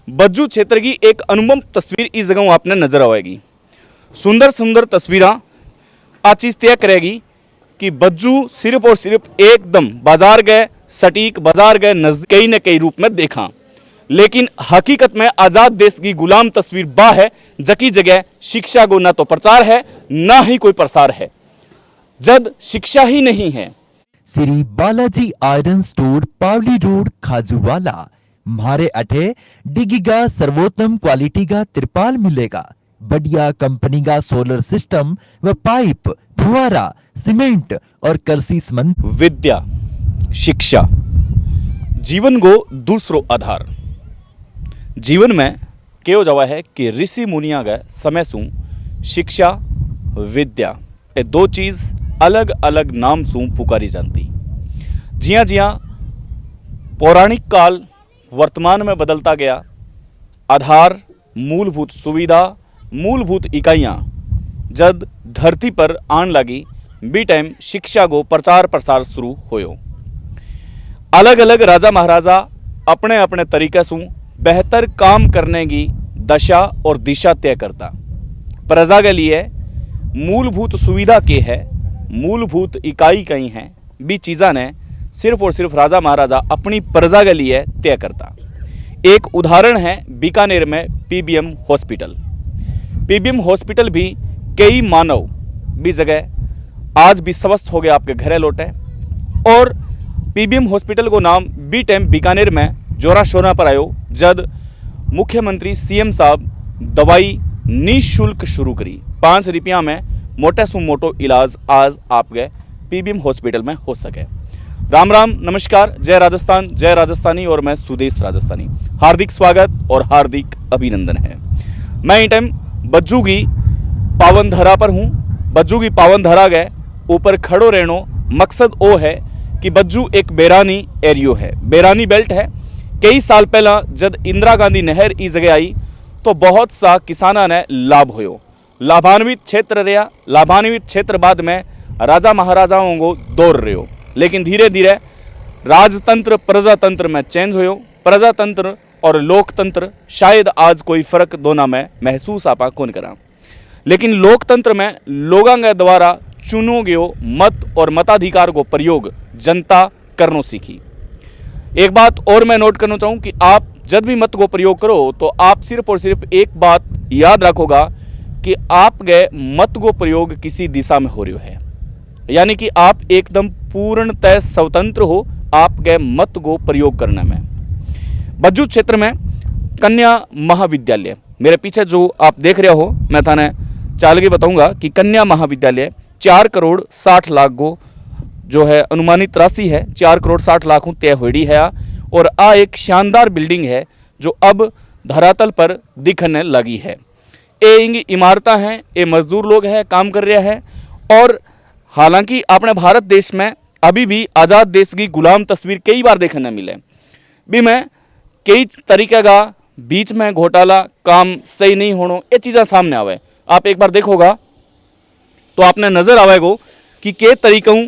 बज्जू क्षेत्र की एक अनुपम तस्वीर इस जगह आपने नजर आएगी। सुंदर सुंदर तस्वीरां आ चीज तय करेगी कि बज्जू सिर्फ और सिर्फ एकदम बाजार गए सटीक बाजार गए नजदीक कई न कई रूप में देखा, लेकिन हकीकत में आजाद देश की गुलाम तस्वीर बा है जकी जगह शिक्षा को ना तो प्रचार है ना ही कोई प्रसार है। जब शिक्षा ही नहीं है। श्री बालाजी आयरन स्टोर पावली रोड खाजूवाला म्हारे अठे डिगीगा सर्वोत्तम क्वालिटी का तिरपाल मिलेगा। बढ़िया कंपनी का सोलर सिस्टम व पाइप फुहारा सीमेंट और करसी सीमेंट। विद्या शिक्षा जीवन को दूसरो आधार। जीवन में कहो जावा है कि ऋषि मुनिया गए समय सु शिक्षा विद्या ये दो चीज अलग अलग नाम सु पुकारी जाती। जिया जिया पौराणिक काल वर्तमान में बदलता गया, आधार मूलभूत सुविधा मूलभूत इकाइयाँ जब धरती पर आन लगी बी टाइम शिक्षा को प्रचार प्रसार शुरू होयो। अलग अलग राजा महाराजा अपने अपने तरीके से बेहतर काम करने की दशा और दिशा तय करता। प्रजा के लिए मूलभूत सुविधा के है, मूलभूत इकाई कहीं है भी चीज़ा ने सिर्फ और सिर्फ राजा महाराजा अपनी प्रजा के लिए तय करता। एक उदाहरण है बीकानेर में पीबीएम हॉस्पिटल। पीबीएम हॉस्पिटल भी कई मानव भी जगह आज भी स्वस्थ हो गए आपके घरे लौटे। और पीबीएम हॉस्पिटल को नाम बी टाइम बीकानेर में जोरा शोरा पर आयो जब मुख्यमंत्री सीएम साहब दवाई निःशुल्क शुरू करी। 5 रुपया में मोटे सु मोटो इलाज आज आपके पीबीएम हॉस्पिटल में हो सके। राम राम नमस्कार, जय राजस्थान जय राजस्थानी और मैं सुदेश राजस्थानी। हार्दिक स्वागत और हार्दिक अभिनंदन है। मैं इस टाइम बज्जू की पावन धरा पर हूँ। बज्जू की पावन धरा गए ऊपर खड़ो रहनो मकसद वो है कि बज्जू एक बेरानी एरियो है, बेरानी बेल्ट है। कई साल पहला जब इंदिरा गांधी नहर इस जगह आई तो बहुत सा किसाना ने लाभ होयो, लाभान्वित क्षेत्र रहा। लाभान्वित क्षेत्र बाद में राजा महाराजाओं को दौड़ रहे हो, लेकिन धीरे धीरे राजतंत्र प्रजातंत्र में चेंज हो। प्रजातंत्र और लोकतंत्र शायद आज कोई फर्क दोनों में महसूस आपा कौन करा, लेकिन लोकतंत्र में लोगों के द्वारा चुनो गयो मत और मताधिकार को प्रयोग जनता करनो सीखी। एक बात और मैं नोट करना चाहूँ कि आप जब भी मत को प्रयोग करो तो आप सिर्फ और सिर्फ एक बात याद रखोगा कि आप गए मत को प्रयोग किसी दिशा में हो रही है, यानी कि आप एकदम पूर्णतः स्वतंत्र हो आप गए मत को प्रयोग करने में। बज्जू क्षेत्र में कन्या महाविद्यालय मेरे पीछे जो आप देख रहे हो, मैं थाने चाल के बताऊंगा कि कन्या महाविद्यालय 4 करोड़ 60 लाख को जो है अनुमानित राशि है 4 करोड़ 60 लाख तय हुई है। और आ एक शानदार बिल्डिंग है जो अब धरातल पर दिखने लगी है। ये इमारत हैं, ये मजदूर लोग हैं काम कर रहे हैं। और हालांकि अपने भारत देश में अभी भी आज़ाद देश की गुलाम तस्वीर कई बार देखने मिले भी में कई तरीके का बीच में घोटाला काम सही नहीं होना ये चीज़ें सामने आवे। आप एक बार देखोगा तो आपने नजर आवेगो कि के तरीकों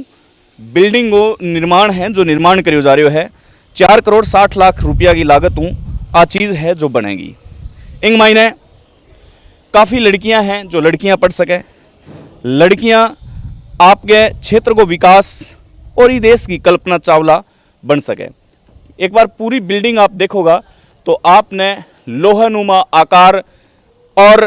बिल्डिंग को निर्माण है जो निर्माण करियो जा रहे है। 4 करोड़ 60 लाख रुपया की लागत आ चीज़ है जो बनेगी। इंग मायने काफ़ी लड़कियां हैं जो लड़कियां पढ़ सके, लड़कियां आपके क्षेत्र को विकास और इस देश की कल्पना चावला बन सके। एक बार पूरी बिल्डिंग आप देखोगा तो आपने लोहानुमा आकार और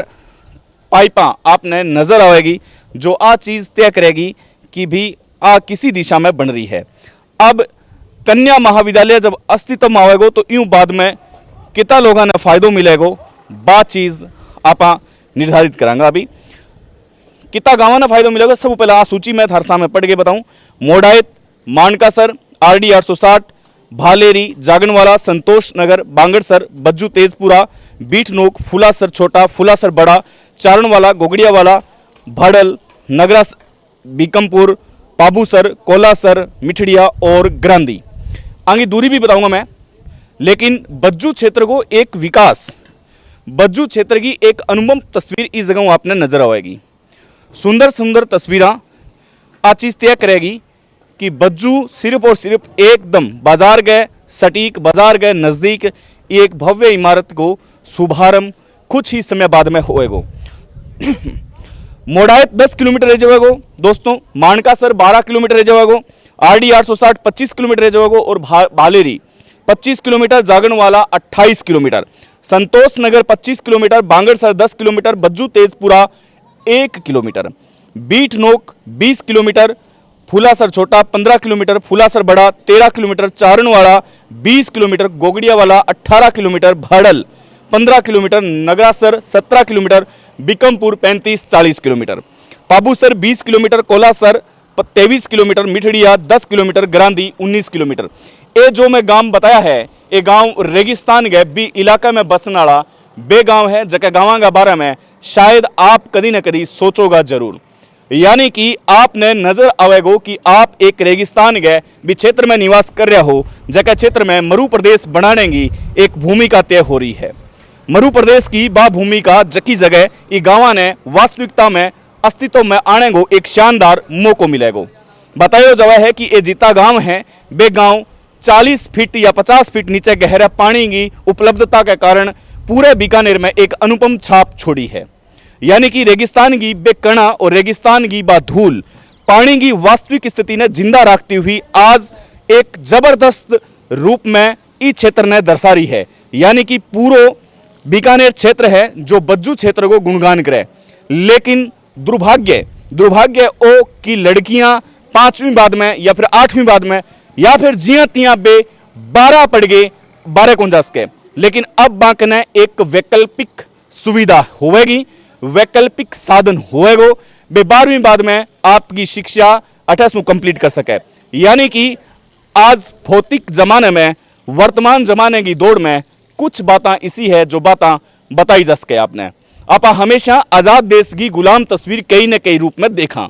पाइपा आपने नजर आएगी जो आ चीज़ तय करेगी कि भी आ किसी दिशा में बन रही है। अब कन्या महाविद्यालय जब अस्तित्व में आएगो तो यूं बाद में कितना लोगों ने फायदो मिलेगो बात चीज़ आपा निर्धारित करांगा। अभी कितना गाँव ने फायदो मिलेगा सब पहले आ सूची में थार सामने पढ़ के बताऊं। मोडायत, मानकासर, आरडी 860, भालेरी, जागनवाला, संतोष नगर, बांगड़सर, बज्जू तेजपुरा, बीठनोक, फुलासर छोटा, फुलासर बड़ा, चारणवाला, गोगड़ियावाला, भड़ल, नगरा, बीकमपुर, पाबूसर, कोलासर, मिठड़िया और ग्रांदी। आगे दूरी भी बताऊंगा मैं, लेकिन बज्जू क्षेत्र को एक विकास, बज्जू क्षेत्र की एक अनुपम तस्वीर इस जगह आपने नजर आएगी। सुंदर सुंदर तस्वीरां आ चीज़ तय करेगी कि बज्जू सिर्फ और सिर्फ एकदम बाजार गए सटीक बाजार गए नज़दीक एक भव्य इमारत को शुभारंभ कुछ ही समय बाद में होएगो। मोडायत 10 किलोमीटर रह जाएगो दोस्तों, माणकासर 12 किलोमीटर रह जाएगो, RD 860 25 किलोमीटर रह जाएगो और Baleri 25 kilometre, Jaganwala 28 kilometre, Santosh Nagar 25 kilometre, Bangarsar 10 kilometre, Bajju Tejpura 1 kilometre, Bithnok 20 kilometre, फूलासर छोटा 15 kilometre, Phulasar Bada 13 kilometre, Charanwara 20 kilometre, Gogdiyawala 18 kilometre, Bhadal 15 kilometre, Nagrasar 17 kilometre, Bikampur 35-40 kilometre, Pabusar 20 kilometre, Kolasar 23 kilometre, Mithdiya 10 kilometre, Grandi 19 kilometre. ये जो मैं गांव बताया है, ये गांव रेगिस्तान गए भी इलाका में बसने वाला बे गांव है, जगह गाँव के बारे में शायद आप कदी न कदी सोचोगा जरूर। यानी कि आपने नजर आवेगो कि आप एक रेगिस्तान गए भी क्षेत्र में निवास कर रहे हो, जगह क्षेत्र में मरु प्रदेश बनाने की एक भूमिका तय हो रही है। मरु प्रदेश की बा भूमिका जकी जगह ये गाँव ने वास्तविकता में अस्तित्व में आने को एक शानदार मौको मिलेगो। बताया जावा है कि ये जीता गांव है, बे गांव 40 फीट या 50 फीट नीचे गहरा पानी की उपलब्धता के कारण पूरे बीकानेर में एक अनुपम छाप छोड़ी है। यानी कि रेगिस्तान की बे कणा और रेगिस्तान की बा धूल पानी की वास्तविक स्थिति ने जिंदा रखती हुई आज एक जबरदस्त रूप में इस क्षेत्र ने दर्शा रही है। यानी कि पूरा बीकानेर क्षेत्र है जो बज्जू क्षेत्र को गुणगान करे, लेकिन दुर्भाग्य ओ की लड़कियां 5वीं बाद में या फिर 8वीं बाद में या फिर जिया तिया बे 12 पड़ गए 12 को के, लेकिन अब बाकने एक वैकल्पिक सुविधा होवेगी, वैकल्पिक साधन होएगो बे 12वीं बाद में आपकी शिक्षा 28 कंप्लीट कर सके। यानी कि आज भौतिक जमाने में वर्तमान जमाने की दौड़ में कुछ बातें इसी है जो बातें बताई जा सके। आपने आप हमेशा आजाद देश की गुलाम तस्वीर कई न कई रूप में देखा,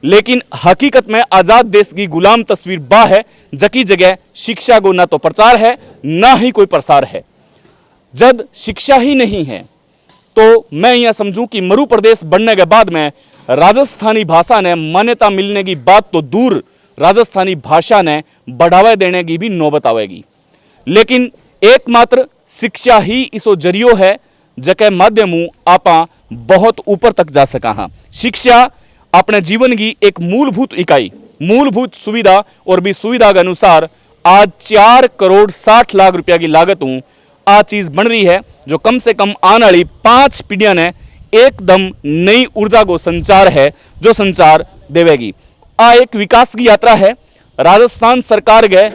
लेकिन हकीकत में आजाद देश की गुलाम तस्वीर बा है जकी जगह शिक्षा को ना तो प्रचार है ना ही कोई प्रसार है। जब शिक्षा ही नहीं है तो मैं यह समझूं कि मरु प्रदेश बनने के बाद में राजस्थानी भाषा ने मान्यता मिलने की बात तो दूर, राजस्थानी भाषा ने बढ़ावा देने की भी नौबत आवेगी। लेकिन एकमात्र शिक्षा ही इसो जरियो है जके माध्यमों आपा बहुत ऊपर तक जा सका। हाँ, शिक्षा अपने जीवन की एक मूलभूत इकाई, मूलभूत सुविधा और भी सुविधा के अनुसार आज 4 करोड़ 60 लाख रुपया की लागतों आ चीज बन रही है जो कम से कम आने वाली 5 पीढ़ियां ने एकदम नई ऊर्जा को संचार है जो संचार देवेगी। आ एक विकास की यात्रा है। राजस्थान सरकार के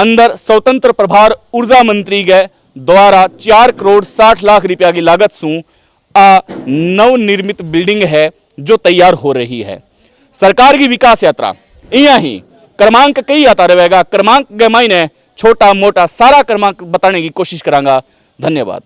अंदर स्वतंत्र प्रभार ऊर्जा मंत्री के द्वारा 4 करोड़ 60 लाख रुपया की लागत से नवनिर्मित बिल्डिंग है जो तैयार हो रही है। सरकार की विकास यात्रा यहाँ ही क्रमांक कई आता रहेगा। क्रमांक के मायने छोटा मोटा सारा क्रमांक बताने की कोशिश करांगा। धन्यवाद।